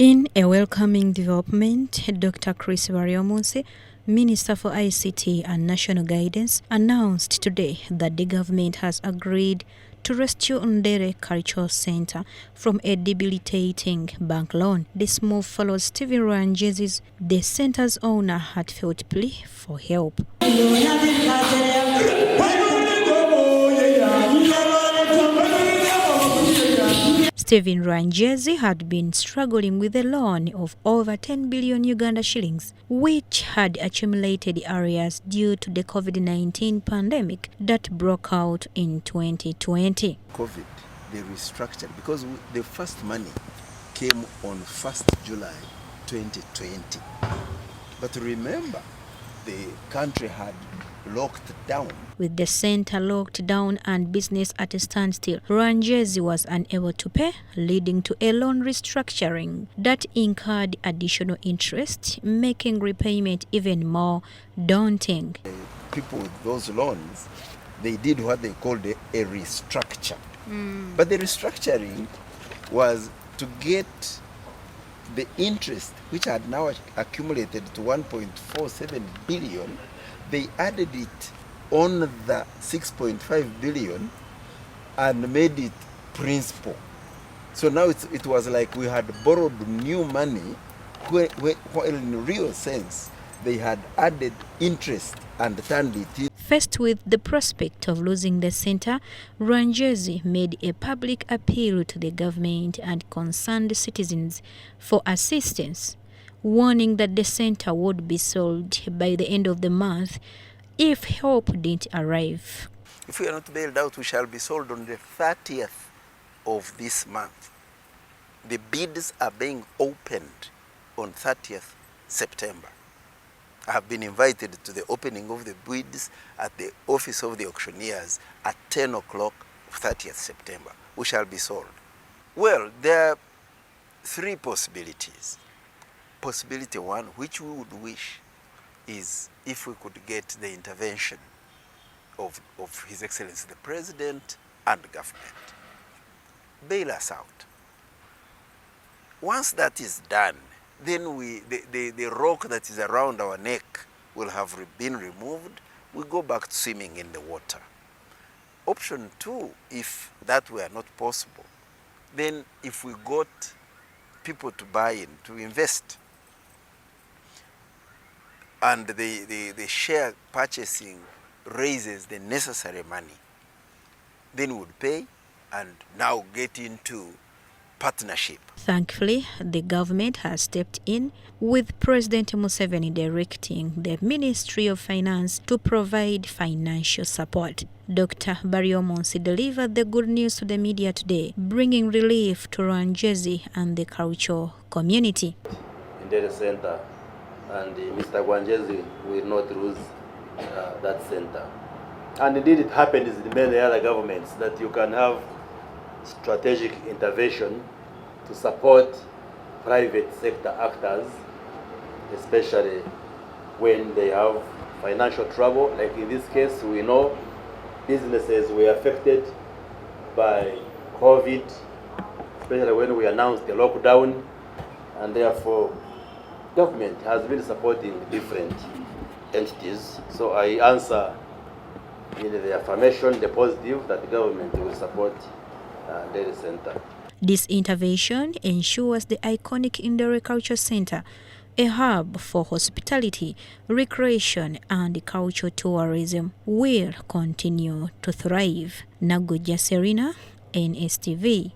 In a welcoming development, Dr. Baryomunsi, Minister for ICT and National Guidance, announced today that the government has agreed to rescue Ndere Cultural Center from a debilitating bank loan. This move follows Stephen Ranjezi's, the center's owner, heartfelt plea for help. Stephen Ranjezi had been struggling with a loan of over 10 billion Uganda shillings, which had accumulated arrears due to the COVID-19 pandemic that broke out in 2020. COVID, they restructured because the first money came on 1st July 2020. But remember, the country had locked down. With the center locked down and business at a standstill, Ranjezi was unable to pay, leading to a loan restructuring that incurred additional interest, making repayment even more daunting. People with those loans, they did what they called a restructure. But the restructuring was to get the interest, which had now accumulated to 1.47 billion, they added it on the 6.5 billion and made it principal. So now it was like we had borrowed new money, while in real sense they had added interest and turned it in. Faced with the prospect of losing the center, Ranjezi made a public appeal to the government and concerned citizens for assistance, warning that the center would be sold by the end of the month if help didn't arrive. If we are not bailed out, we shall be sold on the 30th of this month. The bids are being opened on 30th September. I have been invited to the opening of the bids at the office of the auctioneers at 10 o'clock of 30th September. We shall be sold. Well, there are three possibilities. Possibility one, which we would wish, is if we could get the intervention of His Excellency the President and the government. Bail us out. Once that is done, then the rock that is around our neck will have been removed. We go back to swimming in the water. Option two, if that were not possible, then if we got people to buy in, to invest, and the share purchasing raises the necessary money, then we would pay and now get into partnership. Thankfully, the government has stepped in, with President Museveni directing the Ministry of Finance to provide financial support. Dr. Baryomunsi delivered the good news to the media today, bringing relief to Ranjezi and the cultural community. Ndere Center, and Mr. Ranjezi will not lose that center. And indeed it happens in many other governments that you can have strategic intervention to support private sector actors, especially when they have financial trouble. Like in this case, we know businesses were affected by COVID, especially when we announced the lockdown, and therefore government has been supporting different entities. So I answer in the affirmation, the positive, that the government will support Ndere Center. This intervention ensures the iconic Ndere Cultural Center, a hub for hospitality, recreation, and cultural tourism, will continue to thrive. Naguja Serena, NSTV.